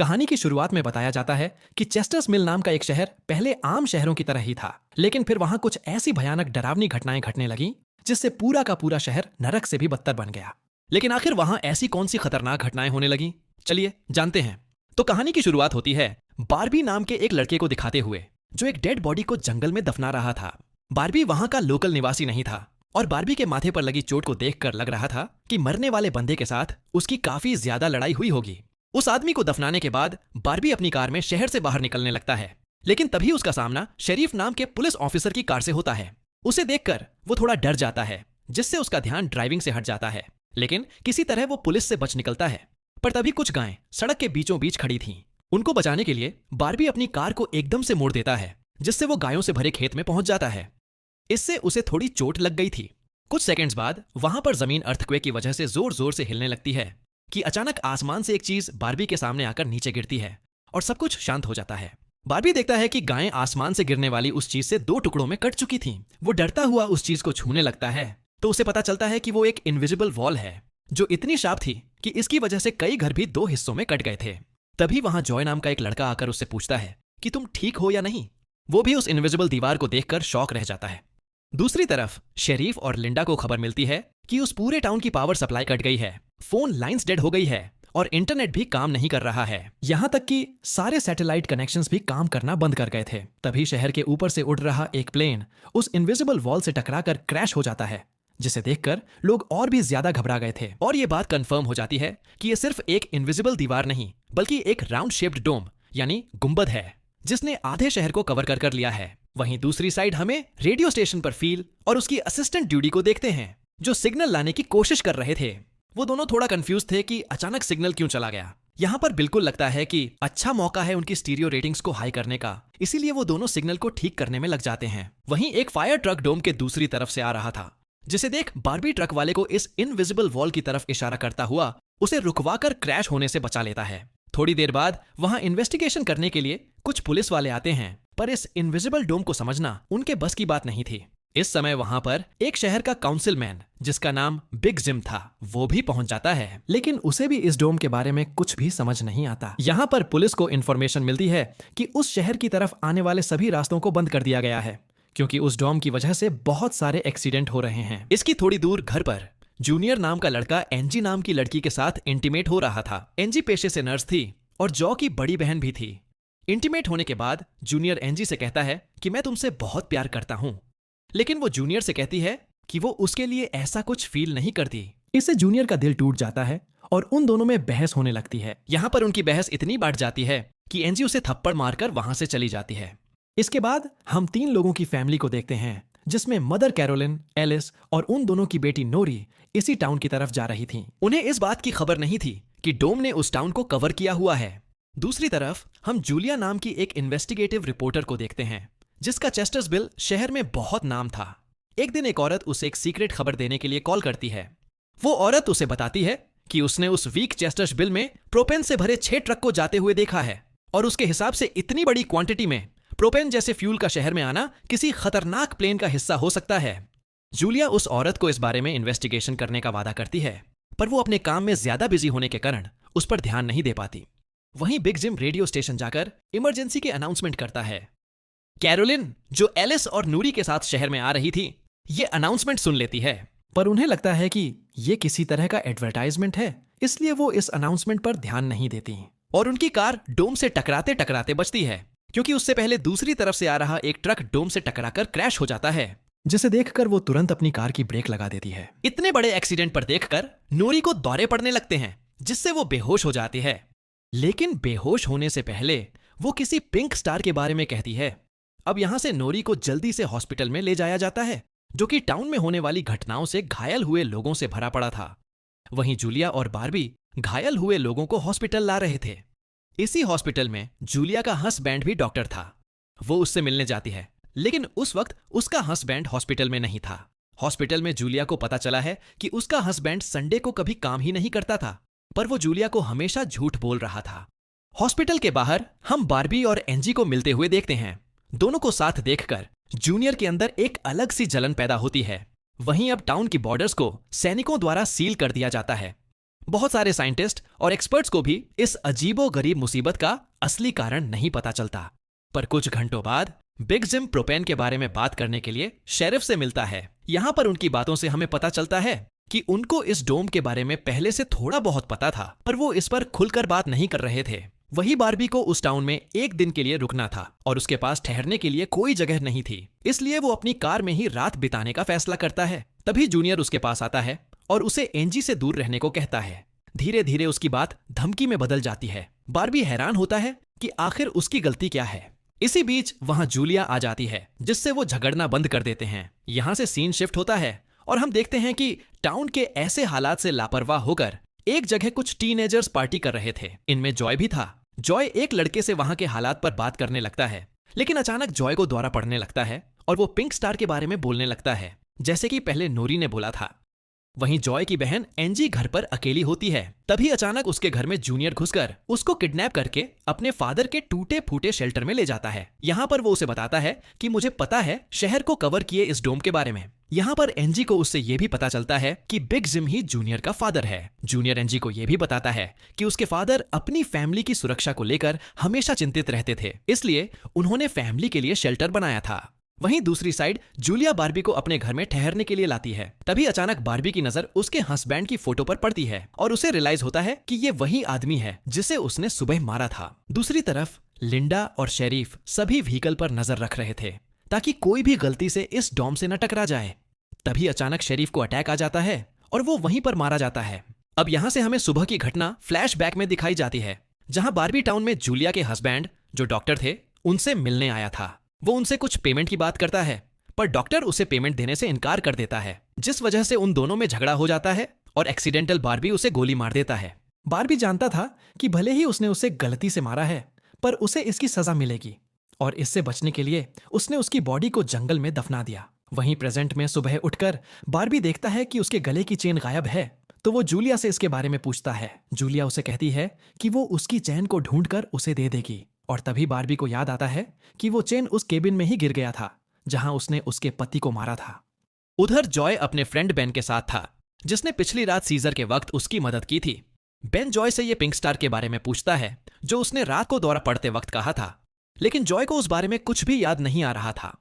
कहानी की शुरुआत में बताया जाता है कि चेस्टर्स मिल नाम का एक शहर पहले आम शहरों की तरह ही था, लेकिन फिर वहां कुछ ऐसी भयानक डरावनी घटनाएं घटने लगी जिससे पूरा का पूरा शहर नरक से भी बदतर बन गया। लेकिन आखिर वहां ऐसी कौन सी खतरनाक घटनाएं होने लगी, चलिए जानते हैं। तो कहानी की शुरुआत होती है बारबी नाम के एक लड़के को दिखाते हुए, जो एक डेड बॉडी को जंगल में दफना रहा था। बारबी वहां का लोकल निवासी नहीं था और बारबी के माथे पर लगी चोट को देखकर लग रहा था कि मरने वाले बंदे के साथ उसकी काफी ज्यादा लड़ाई हुई होगी। उस आदमी को दफनाने के बाद बारबी अपनी कार में शहर से बाहर निकलने लगता है, लेकिन तभी उसका सामना शरीफ नाम के पुलिस ऑफिसर की कार से होता है। उसे देखकर वो थोड़ा डर जाता है, जिससे उसका ध्यान ड्राइविंग से हट जाता है, लेकिन किसी तरह वो पुलिस से बच निकलता है। पर तभी कुछ गायें सड़क के बीचों बीच खड़ी थीं। उनको बचाने के लिए बारबी अपनी कार को एकदम से मोड़ देता है, जिससे वो गायों से भरे खेत में पहुंच जाता है। इससे उसे थोड़ी चोट लग गई थी। कुछ सेकंड्स बाद वहां पर जमीन अर्थक्वेक की वजह से जोर जोर से हिलने लगती है कि अचानक आसमान से एक चीज बारबी के सामने आकर नीचे गिरती है और सब कुछ शांत हो जाता है। बारबी देखता है कि गायें आसमान से गिरने वाली उस चीज से 2 टुकड़ों में कट चुकी थीं। वो डरता हुआ उस चीज को छूने लगता है तो उसे पता चलता है कि वो एक इनविजिबल वॉल है, जो इतनी शार्प थी कि इसकी वजह से कई घर भी 2 हिस्सों में कट गए थे। तभी वहां जॉय नाम का एक लड़का आकर उससे पूछता है कि तुम ठीक हो या नहीं। वो भी उस इनविजिबल दीवार को देखकर शॉक रह जाता है। दूसरी तरफ शेरीफ और लिंडा को खबर मिलती है कि उस पूरे टाउन की पावर सप्लाई कट गई है, फोन लाइंस डेड हो गई है और इंटरनेट भी काम नहीं कर रहा है। यहां तक कि सारे सैटेलाइट कनेक्शंस भी काम करना बंद कर गए थे। तभी शहर के ऊपर से उड़ रहा एक प्लेन उस इनविजिबल वॉल से टकराकर क्रैश हो जाता है, जिसे देखकर लोग और भी ज्यादा घबरा गए थे। और ये बात कंफर्म हो जाती है कि ये सिर्फ एक इनविजिबल दीवार नहीं, बल्कि एक राउंड शेप्ड डोम यानी गुंबद है, जिसने आधे शहर को कवर कर लिया है। वहीं दूसरी साइड हमें रेडियो स्टेशन पर फील और उसकी असिस्टेंट ड्यूडी को देखते हैं, जो सिग्नल लाने की कोशिश कर रहे थे। वो दोनों थोड़ा कंफ्यूज थे कि अचानक सिग्नल क्यों चला गया। यहाँ पर बिल्कुल लगता है कि अच्छा मौका है उनकी स्टीरियो रेटिंग्स को हाई करने का, इसीलिए वो दोनों सिग्नल को ठीक करने में लग जाते हैं। वहीं एक फायर ट्रक डोम के दूसरी तरफ से आ रहा था, जिसे देख बारबी ट्रक वाले को इस इनविजिबल वॉल की तरफ इशारा करता हुआ उसे रुकवाकर क्रैश होने से बचा लेता है। थोड़ी देर बाद वहां इन्वेस्टिगेशन करने के लिए कुछ पुलिस वाले आते हैं, पर इस इनविजिबल डोम को समझना उनके बस की बात नहीं थी। इस समय वहां पर एक शहर का काउंसिलमैन, जिसका नाम बिग जिम था, वो भी पहुंच जाता है, लेकिन उसे भी इस डोम के बारे में कुछ भी समझ नहीं आता। यहाँ पर पुलिस को इन्फॉर्मेशन मिलती है कि उस शहर की तरफ आने वाले सभी रास्तों को बंद कर दिया गया है, क्योंकि उस डोम की वजह से बहुत सारे एक्सीडेंट हो रहे हैं। इसकी थोड़ी दूर घर पर जूनियर नाम का लड़का एनजी नाम की लड़की के साथ इंटीमेट हो रहा था। एनजी पेशे से नर्स थी और जॉ की बड़ी बहन भी थी। इंटीमेट होने के बाद जूनियर एनजी से कहता है कि मैं तुमसे बहुत प्यार करता हूं, लेकिन वो जूनियर से कहती है कि वो उसके लिए ऐसा कुछ फील नहीं करती। इससे जूनियर का दिल टूट जाता है और उन दोनों में बहस होने लगती है। यहाँ पर उनकी बहस इतनी बढ़ जाती है कि एनजी उसे थप्पड़ मारकर वहां से चली जाती है। इसके बाद हम 3 लोगों की फैमिली को देखते हैं, जिसमें मदर कैरोलिन, एलिस और उन दोनों की बेटी नोरी इसी टाउन की तरफ जा रही थीं। उन्हें इस बात की खबर नहीं थी कि डोम ने उस टाउन को कवर किया हुआ है। दूसरी तरफ हम जूलिया नाम की एक इन्वेस्टिगेटिव रिपोर्टर को देखते हैं, जिसका चेस्टर्सविल शहर में बहुत नाम था। एक दिन एक औरत उसे एक सीक्रेट खबर देने के लिए कॉल करती है। वो औरत उसे बताती है कि उसने उस वीक चेस्टर्सविल में प्रोपेन से भरे 6 ट्रक को जाते हुए देखा है, और उसके हिसाब से इतनी बड़ी क्वांटिटी में प्रोपेन जैसे फ्यूल का शहर में आना किसी खतरनाक प्लेन का हिस्सा हो सकता है। जूलिया उस औरत को इस बारे में इन्वेस्टिगेशन करने का वादा करती है, पर वो अपने काम में ज्यादा बिजी होने के कारण उस पर ध्यान नहीं दे पाती। वहीं बिग जिम रेडियो स्टेशन जाकर इमरजेंसी के अनाउंसमेंट करता है। कैरोलिन, जो एलिस और नूरी के साथ शहर में आ रही थी, ये अनाउंसमेंट सुन लेती है, पर उन्हें लगता है कि ये किसी तरह का एडवर्टाइजमेंट है, इसलिए वो इस अनाउंसमेंट पर ध्यान नहीं देती और उनकी कार डोम से टकराते टकराते बचती है, क्योंकि उससे पहले दूसरी तरफ से आ रहा एक ट्रक डोम से टकराकर क्रैश हो जाता है, जिसे देखकर वो तुरंत अपनी कार की ब्रेक लगा देती है। इतने बड़े एक्सीडेंट पर देखकर नूरी को दौरे पड़ने लगते हैं, जिससे वो बेहोश हो जाती है। लेकिन बेहोश होने से पहले वो किसी पिंक स्टार के बारे में कहती है। अब यहां से नोरी को जल्दी से हॉस्पिटल में ले जाया जाता है, जो कि टाउन में होने वाली घटनाओं से घायल हुए लोगों से भरा पड़ा था। वहीं जूलिया और बारबी घायल हुए लोगों को हॉस्पिटल ला रहे थे। इसी हॉस्पिटल में जूलिया का हस्बैंड भी डॉक्टर था। वो उससे मिलने जाती है, लेकिन उस वक्त उसका हस्बैंड हॉस्पिटल में नहीं था। हॉस्पिटल में जूलिया को पता चला है कि उसका हस्बैंड संडे को कभी काम ही नहीं करता था, पर वो जूलिया को हमेशा झूठ बोल रहा था। हॉस्पिटल के बाहर हम बारबी और एनजी को मिलते हुए देखते हैं। दोनों को साथ देखकर जूनियर के अंदर एक अलग सी जलन पैदा होती है। वहीं अब टाउन की बॉर्डर्स को सैनिकों द्वारा सील कर दिया जाता है। बहुत सारे साइंटिस्ट और एक्सपर्ट्स को भी इस अजीबो-गरीब मुसीबत का असली कारण नहीं पता चलता। पर कुछ घंटों बाद बिग जिम प्रोपेन के बारे में बात करने के लिए शेरिफ से मिलता है। यहाँ पर उनकी बातों से हमें पता चलता है कि उनको इस डोम के बारे में पहले से थोड़ा बहुत पता था, पर वो इस पर खुलकर बात नहीं कर रहे थे। वही बार्बी को उस टाउन में एक दिन के लिए रुकना था और उसके पास ठहरने के लिए कोई जगह नहीं थी, इसलिए वो अपनी कार में ही रात बिताने का फैसला करता है। तभी जूनियर उसके पास आता है और उसे एंजी से दूर रहने को कहता है। धीरे धीरे उसकी बात धमकी में बदल जाती है। बार्बी हैरान होता है कि आखिर उसकी गलती क्या है। इसी बीच वहां जूलिया आ जाती है, जिससे वो झगड़ना बंद कर देते हैं। यहाँ से सीन शिफ्ट होता है और हम देखते हैं कि टाउन के ऐसे हालात से लापरवाह होकर एक जगह कुछ टीनेजर्स पार्टी कर रहे थे। इनमें जॉय भी था। जॉय एक लड़के से वहां के हालात पर बात करने लगता है, लेकिन अचानक जॉय को दौरा पड़ने लगता है और वो पिंक स्टार के बारे में बोलने लगता है, जैसे कि पहले नोरी ने बोला था। वहीं जॉय की बहन एंजी घर पर अकेली होती है। तभी अचानक उसके घर में जूनियर घुसकर उसको किडनैप करके अपने फादर के टूटे फूटे शेल्टर में ले जाता है। यहाँ पर वो उसे बताता है कि मुझे पता है शहर को कवर किए इस डोम के बारे में। यहाँ पर एंजी को उससे ये भी पता चलता है कि बिग जिम ही जूनियर का फादर है। जूनियर एंजी को ये भी बताता है कि उसके फादर अपनी फैमिली की सुरक्षा को लेकर हमेशा चिंतित रहते थे, इसलिए उन्होंने फैमिली के लिए शेल्टर बनाया था। वहीं दूसरी साइड जूलिया बार्बी को अपने घर में ठहरने के लिए लाती है। तभी अचानक बार्बी की नजर उसके हस्बैंड की फोटो पर पड़ती है और उसे रियलाइज होता है कि ये वही आदमी है जिसे उसने सुबह मारा था। दूसरी तरफ लिंडा और शेरीफ सभी व्हीकल पर नजर रख रहे थे ताकि कोई भी गलती से इस डॉम से न टकरा जाए। तभी अचानक शेरीफ को अटैक आ जाता है और वो वहीं पर मारा जाता है। अब यहाँ से हमें सुबह की घटना फ्लैशबैक में दिखाई जाती है, जहां बार्बी टाउन में जूलिया के हस्बैंड जो डॉक्टर थे उनसे मिलने आया था। वो उनसे कुछ पेमेंट की बात करता है, पर डॉक्टर उसे पेमेंट देने से इनकार कर देता है, जिस वजह से उन दोनों में झगड़ा हो जाता है और एक्सीडेंटल बार्बी उसे गोली मार देता है। बार्बी जानता था कि भले ही उसने उसे गलती से मारा है, पर उसे इसकी सजा मिलेगी और इससे बचने के लिए उसने उसकी बॉडी को जंगल में दफना दिया। वहीं प्रेजेंट में सुबह उठकर बार्बी देखता है कि उसके गले की चेन गायब है, तो वो जूलिया से इसके बारे में पूछता है। जूलिया उसे कहती है कि वो उसकी चेन को ढूंढकर उसे दे देगी और तभी बार्बी को याद आता है कि वो चेन उस केबिन में ही गिर गया था जहां उसने उसके पति को मारा था। उधर जॉय अपने फ्रेंड बेन के साथ था, जिसने पिछली रात सीजर के वक्त उसकी मदद की थी। बेन जॉय से ये पिंक स्टार के बारे में पूछता है जो उसने रात को दौरा पड़ते वक्त कहा था, लेकिन जॉय को उस बारे में कुछ भी याद नहीं आ रहा था।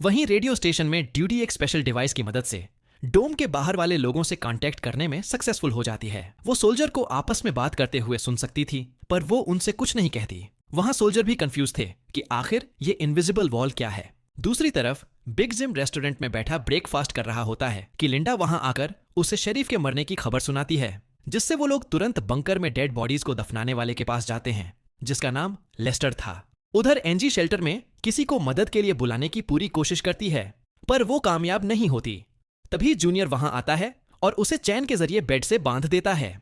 वहीं रेडियो स्टेशन में ड्यूडी एक स्पेशल डिवाइस की मदद से डोम के बाहर वाले लोगों से कांटेक्ट करने में सक्सेसफुल हो जाती है। वो सोल्जर को आपस में बात करते हुए सुन सकती थी, पर वो उनसे कुछ नहीं कहती। वहां सोल्जर भी कंफ्यूज थे कि आखिर ये इनविजिबल वॉल क्या है। दूसरी तरफ बिग जिम रेस्टोरेंट में बैठा ब्रेकफास्ट कर रहा होता है कि लिंडा वहां आकर उसे शरीफ के मरने की खबर सुनाती है, जिससे वो लोग तुरंत बंकर में डेड बॉडीज को दफनाने वाले के पास जाते हैं, जिसका नाम लेस्टर था। उधर एंजी शेल्टर में किसी को मदद के लिए बुलाने की पूरी कोशिश करती है, पर वो कामयाब नहीं होती। तभी जूनियर वहां आता है और उसे चैन के जरिए बेड से बांध देता है।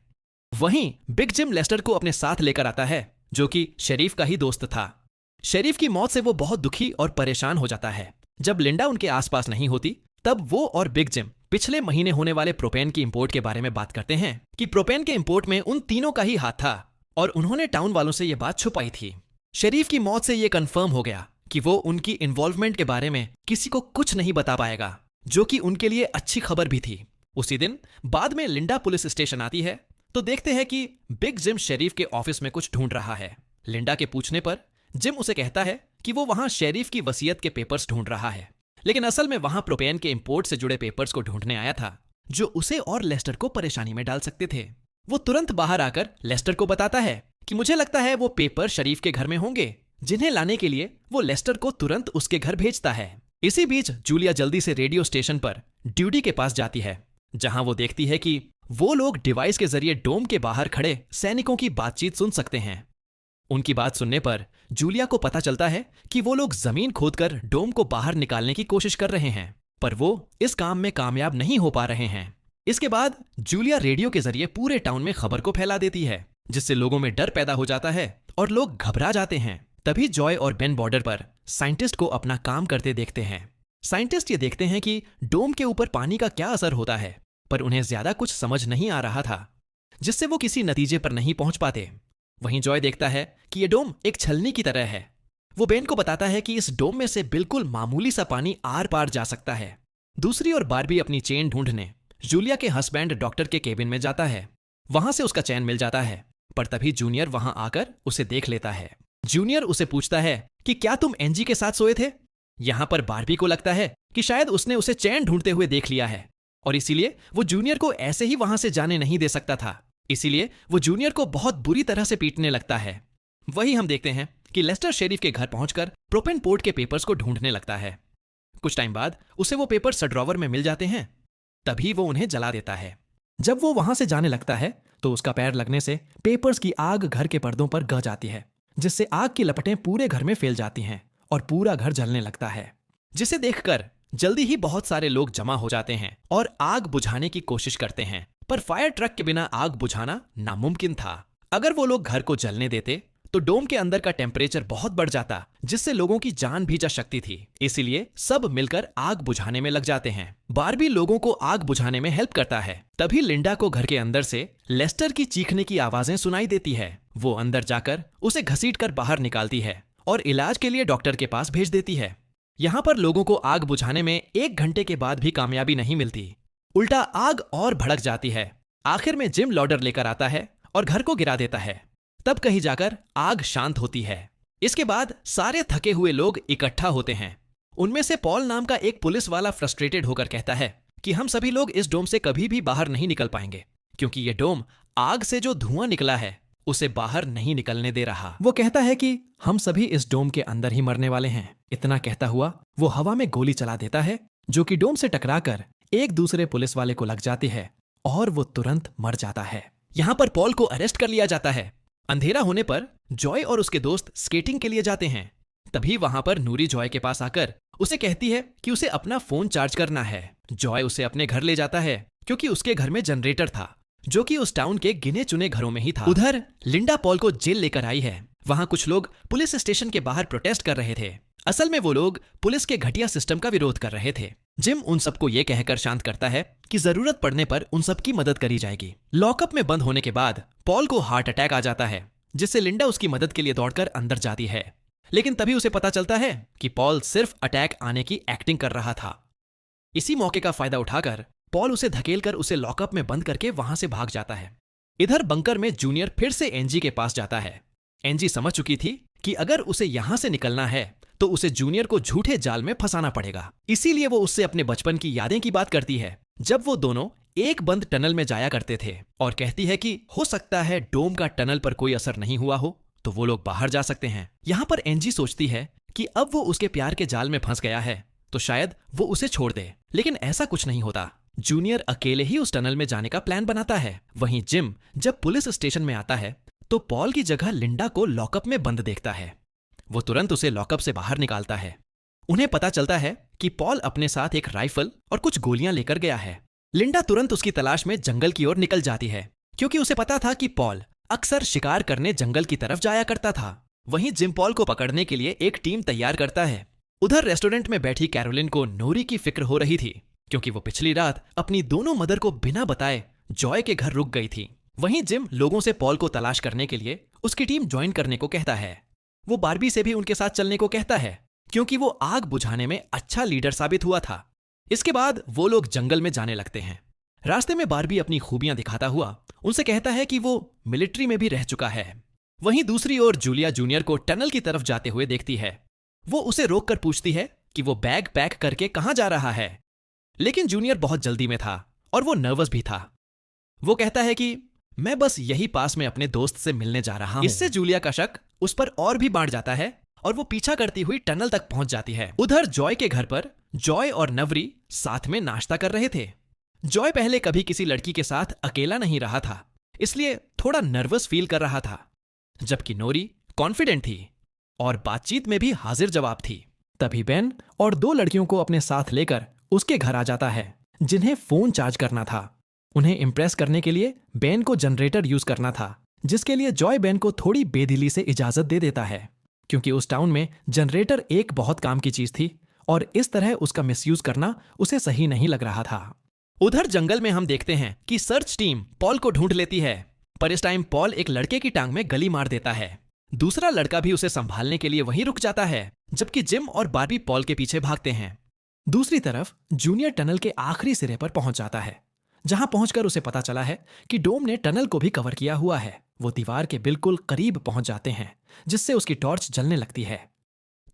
वहीं बिग जिम लेस्टर को अपने साथ लेकर आता है, जो कि शरीफ का ही दोस्त था। शरीफ की मौत से वो बहुत दुखी और परेशान हो जाता है। जब लिंडा उनके आसपास नहीं होती, तब वो और बिग जिम पिछले महीने होने वाले प्रोपेन की इंपोर्ट के बारे में बात करते हैं कि प्रोपेन के इंपोर्ट में उन तीनों का ही हाथ था और उन्होंने टाउन वालों से ये बात छुपाई थी। शरीफ की मौत से ये कंफर्म हो गया कि वो उनकी इन्वॉल्वमेंट के बारे में किसी को कुछ नहीं बता पाएगा, जो कि उनके लिए अच्छी खबर भी थी। उसी दिन बाद में लिंडा पुलिस स्टेशन आती है तो देखते हैं कि बिग जिम शरीफ के ऑफिस में कुछ ढूंढ रहा है। लिंडा के पूछने पर जिम उसे कहता है कि वो वहां शरीफ की वसीयत के पेपर्स ढूंढ रहा है, लेकिन असल में वहां प्रोपेन के इंपोर्ट से जुड़े पेपर्स को ढूंढने आया था, जो उसे और लेस्टर को परेशानी में डाल सकते थे। वो तुरंत बाहर आकर लेस्टर को बताता है कि मुझे लगता है वो पेपर शरीफ के घर में होंगे, जिन्हें लाने के लिए वो लेस्टर को तुरंत उसके घर भेजता है। इसी बीच जूलिया जल्दी से रेडियो स्टेशन पर ड्यूडी के पास जाती है, जहां वो देखती है कि वो लोग डिवाइस के जरिए डोम के बाहर खड़े सैनिकों की बातचीत सुन सकते हैं। उनकी बात सुनने पर जूलिया को पता चलता है कि वो लोग जमीन खोदकर डोम को बाहर निकालने की कोशिश कर रहे हैं, पर वो इस काम में कामयाब नहीं हो पा रहे हैं। इसके बाद जूलिया रेडियो के जरिए पूरे टाउन में खबर को फैला देती है, जिससे लोगों में डर पैदा हो जाता है और लोग घबरा जाते हैं। तभी जॉय और बेन बॉर्डर पर साइंटिस्ट को अपना काम करते देखते हैं। साइंटिस्ट ये देखते हैं कि डोम के ऊपर पानी का क्या असर होता है, पर उन्हें ज्यादा कुछ समझ नहीं आ रहा था, जिससे वो किसी नतीजे पर नहीं पहुंच पाते। वहीं जॉय देखता है कि ये डोम एक छलनी की तरह है। वो बेन को बताता है कि इस डोम में से बिल्कुल मामूली सा पानी आर पार जा सकता है। दूसरी ओर बार्बी अपनी चेन ढूंढने जूलिया के हस्बैंड डॉक्टर के केबिन में जाता है। वहां से उसका चैन मिल जाता है, पर तभी जूनियर वहां आकर उसे देख लेता है। जूनियर उसे पूछता है कि क्या तुम एनजी के साथ सोए थे? यहां पर बारबी को लगता है कि शायद उसने उसे चैन ढूंढते हुए देख लिया है और इसीलिए वो जूनियर को ऐसे ही वहां से जाने नहीं दे सकता था। इसीलिए वो जूनियर को बहुत बुरी तरह से पीटने लगता है। वही हम देखते हैं कि लेस्टर शेरिफ के घर पहुंचकर प्रोपेन पोर्ट के पेपर्स को ढूंढने लगता है। कुछ टाइम बाद उसे वो पेपर सड्रॉवर में मिल जाते हैं। तभी वो उन्हें जला देता है। जब वो वहां से जाने लगता है तो उसका पैर लगने से पेपर्स की आग घर के पर्दों पर गज जाती है, जिससे आग की लपटें पूरे घर में फैल जाती हैं और पूरा घर जलने लगता है, जिसे देखकर जल्दी ही बहुत सारे लोग जमा हो जाते हैं और आग बुझाने की कोशिश करते हैं। पर फायर ट्रक के बिना आग बुझाना नामुमकिन था। अगर वो लोग घर को जलने देते तो डोम के अंदर का टेम्परेचर बहुत बढ़ जाता, जिससे लोगों की जान भी जा सकती थी। इसीलिए सब मिलकर आग बुझाने में लग जाते हैं। बारबी लोगों को आग बुझाने में हेल्प करता है। तभी लिंडा को घर के अंदर से लेस्टर की चीखने की आवाजें सुनाई देती है। वो अंदर जाकर उसे घसीटकर बाहर निकालती है और इलाज के लिए डॉक्टर के पास भेज देती है। यहाँ पर लोगों को आग बुझाने में 1 घंटे के बाद भी कामयाबी नहीं मिलती, उल्टा आग और भड़क जाती है। आखिर में जिम लॉडर लेकर आता है और घर को गिरा देता है। तब कहीं जाकर आग शांत होती है। इसके बाद सारे थके हुए लोग इकट्ठा होते हैं। उनमें से पॉल नाम का एक पुलिस वाला फ्रस्ट्रेटेड होकर कहता है कि हम सभी लोग इस डोम से कभी भी बाहर नहीं निकल पाएंगे, क्योंकि ये डोम आग से जो धुआं निकला है उसे बाहर नहीं निकलने दे रहा। वो कहता है कि हम सभी इस डोम के अंदर ही मरने वाले हैं। इतना कहता हुआ वो हवा में गोली चला देता है, जो कि डोम से टकराकर एक दूसरे पुलिस वाले को लग जाती है और वो तुरंत मर जाता है। यहाँ पर पॉल को अरेस्ट कर लिया जाता है। अंधेरा होने पर जॉय और उसके दोस्त स्केटिंग के लिए जाते हैं। तभी वहां पर नूरी जॉय के पास आकर उसे कहती है कि उसे अपना फोन चार्ज करना है। जॉय उसे अपने घर ले जाता है, क्योंकि उसके घर में जनरेटर था, जो कि उस टाउन के गिने चुने घरों में ही था। उधर लिंडा पॉल को जेल लेकर आई है। वहां कुछ लोग पुलिस स्टेशन के बाहर प्रोटेस्ट कर रहे थे। असल में वो लोग पुलिस के घटिया सिस्टम का विरोध कर रहे थे। जिम उन सबको ये कहकर शांत करता है कि जरूरत पड़ने पर उन सबकी मदद करी जाएगी। लॉकअप में बंद होने के बाद पॉल को हार्ट अटैक आ जाता है, जिससे लिंडा उसकी मदद के लिए दौड़कर अंदर जाती है। लेकिन तभी उसे पता चलता है कि पॉल सिर्फ अटैक आने की एक्टिंग कर रहा था। इसी मौके का फायदा उठाकर पॉल उसे धकेलकर उसे लॉकअप में बंद करके वहां से भाग जाता है। इधर बंकर में जूनियर फिर से एनजी के पास जाता है। एनजी समझ चुकी थी कि अगर उसे यहां से निकलना है तो उसे जूनियर को झूठे जाल में फंसाना पड़ेगा। इसीलिए वो उससे अपने बचपन की यादें की बात करती है, जब वो दोनों एक बंद टनल में जाया करते थे, और कहती है कि हो सकता है डोम का टनल पर कोई असर नहीं हुआ हो तो वो लोग बाहर जा सकते हैं। यहाँ पर एनजी सोचती है कि अब वो उसके प्यार के जाल में फंस गया है तो शायद वो उसे छोड़ दे, लेकिन ऐसा कुछ नहीं होता। जूनियर अकेले ही उस टनल में जाने का प्लान बनाता है। वहीं जिम जब पुलिस स्टेशन में आता है तो पॉल की जगह लिंडा को लॉकअप में बंद देखता है। वो तुरंत उसे लॉकअप से बाहर निकालता है। उन्हें पता चलता है कि पॉल अपने साथ एक राइफल और कुछ गोलियां लेकर गया है। लिंडा तुरंत उसकी तलाश में जंगल की ओर निकल जाती है, क्योंकि उसे पता था कि पॉल अक्सर शिकार करने जंगल की तरफ जाया करता था। वहीं जिम पॉल को पकड़ने के लिए एक टीम तैयार करता है। उधर रेस्टोरेंट में बैठी कैरोलिन को नोरी की फिक्र हो रही थी, क्योंकि वो पिछली रात अपनी दोनों मदर को बिना बताए जॉय के घर रुक गई थी। वहीं जिम लोगों से पॉल को तलाश करने के लिए उसकी टीम ज्वाइन करने को कहता है। वो बारबी से भी उनके साथ चलने को कहता है, क्योंकि वो आग बुझाने में अच्छा लीडर साबित हुआ था। इसके बाद वो लोग जंगल में जाने लगते हैं। रास्ते में बारबी अपनी खूबियां दिखाता हुआ उनसे कहता है कि वो मिलिट्री में भी रह चुका है। वहीं दूसरी ओर जूलिया जूनियर को टनल की तरफ जाते हुए देखती है। वो उसे रोककर पूछती है कि वो बैग पैक करके कहां जा रहा है, लेकिन जूनियर बहुत जल्दी में था और वो नर्वस भी था। वो कहता है कि मैं बस यही पास में अपने दोस्त से मिलने जा रहा हूं। इससे जूलिया का शक उस पर और भी बांट जाता है और वो पीछा करती हुई टनल तक पहुंच जाती है। उधर जॉय के घर पर जॉय और नवरी साथ में नाश्ता कर रहे थे। जॉय पहले कभी किसी लड़की के साथ अकेला नहीं रहा था, इसलिए थोड़ा नर्वस फील कर रहा था, जबकि नोरी कॉन्फिडेंट थी और बातचीत में भी हाजिर जवाब थी। तभी बेन और 2 लड़कियों को अपने साथ लेकर उसके घर आ जाता है, जिन्हें फोन चार्ज करना था। उन्हें इम्प्रेस करने के लिए बेन को जनरेटर यूज करना था, जिसके लिए जॉय बेन को थोड़ी बेदिली से इजाजत दे देता है, क्योंकि उस टाउन में जनरेटर एक बहुत काम की चीज थी और इस तरह उसका मिसयूज करना उसे सही नहीं लग रहा था। उधर जंगल में हम देखते हैं कि सर्च टीम पॉल को ढूंढ लेती है, पर इस टाइम पॉल एक लड़के की टांग में गली मार देता है। दूसरा लड़का भी उसे संभालने के लिए वहीं रुक जाता है, जबकि जिम और बारबी पॉल के पीछे भागते हैं। दूसरी तरफ जूनियर टनल के आखिरी सिरे पर पहुंच जाता है। जहां पहुंचकर उसे पता चला है कि डोम ने टनल को भी कवर किया हुआ है। वो दीवार के बिल्कुल करीब पहुंच जाते हैं, जिससे उसकी टॉर्च जलने लगती है।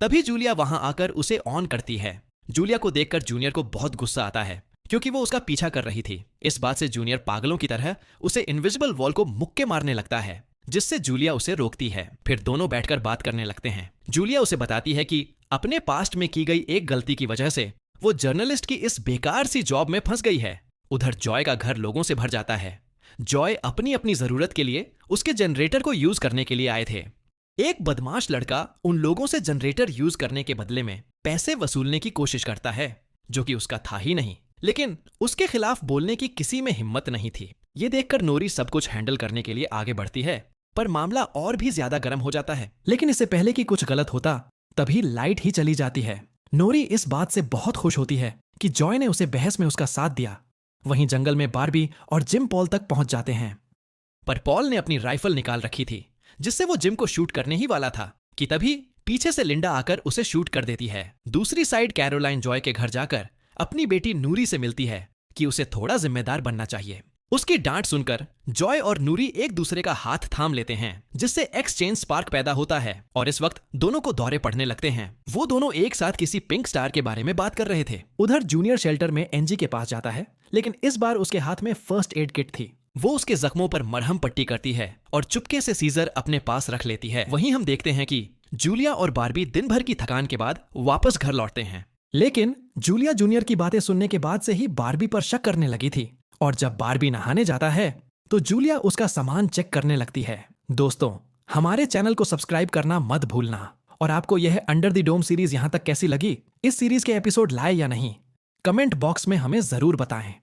तभी जूलिया वहां आकर उसे ऑन करती है। जूलिया को देखकर जूनियर को बहुत गुस्सा आता है, क्योंकि वो उसका पीछा कर रही थी। इस बात से जूनियर पागलों की तरह उसे इनविजिबल वॉल को मुक्के मारने लगता है, जिससे जूलिया उसे रोकती है। फिर दोनों बैठकर बात करने लगते हैं। जूलिया उसे बताती है कि अपने पास्ट में की गई एक गलती की वजह से वो जर्नलिस्ट की इस बेकार सी जॉब में फंस गई है। उधर जॉय का घर लोगों से भर जाता है। जॉय अपनी अपनी जरूरत के लिए उसके जनरेटर को यूज करने के लिए आए थे। एक बदमाश लड़का उन लोगों से जनरेटर यूज करने के बदले में पैसे वसूलने की कोशिश करता है, जो कि उसका था ही नहीं। लेकिन उसके खिलाफ बोलने की किसी में हिम्मत नहीं थी। ये देखकर नोरी सब कुछ हैंडल करने के लिए आगे बढ़ती है, पर मामला और भी ज्यादा गर्म हो जाता है। लेकिन इससे पहले कि कुछ गलत होता, तभी लाइट ही चली जाती है। नोरी इस बात से बहुत खुश होती है कि जॉय ने उसे बहस में उसका साथ दिया। वहीं जंगल में बार्बी और जिम पॉल तक पहुंच जाते हैं, पर पॉल ने अपनी राइफल निकाल रखी थी, जिससे वो जिम को शूट करने ही वाला था कि तभी पीछे से लिंडा आकर उसे शूट कर देती है। दूसरी साइड कैरोलाइन जॉय के घर जाकर अपनी बेटी नूरी से मिलती है कि उसे थोड़ा जिम्मेदार बनना चाहिए। उसकी डांट सुनकर जॉय और नूरी एक दूसरे का हाथ थाम लेते हैं, जिससे एक्सचेंज स्पार्क पैदा होता है और इस वक्त दोनों को दौरे पड़ने लगते हैं। वो दोनों एक साथ किसी पिंक स्टार के बारे में बात कर रहे थे। उधर जूनियर शेल्टर में एनजी के पास जाता है, लेकिन इस बार उसके हाथ में फर्स्ट एड किट थी। वो उसके जख्मों पर मरहम पट्टी करती है और चुपके से सीजर अपने पास रख लेती है। वहीं हम देखते हैं कि जूलिया और बार्बी दिन भर की थकान के बाद वापस घर लौटते हैं। लेकिन जूलिया जूनियर की बातें सुनने के बाद से ही बार्बी पर शक करने लगी थी, और जब बार्बी नहाने जाता है तो जूलिया उसका सामान चेक करने लगती है। दोस्तों, हमारे चैनल को सब्सक्राइब करना मत भूलना। और आपको यह अंडर द डोम सीरीज यहां तक कैसी लगी? इस सीरीज के एपिसोड लाए या नहीं? कमेंट बॉक्स में हमें जरूर बताएं।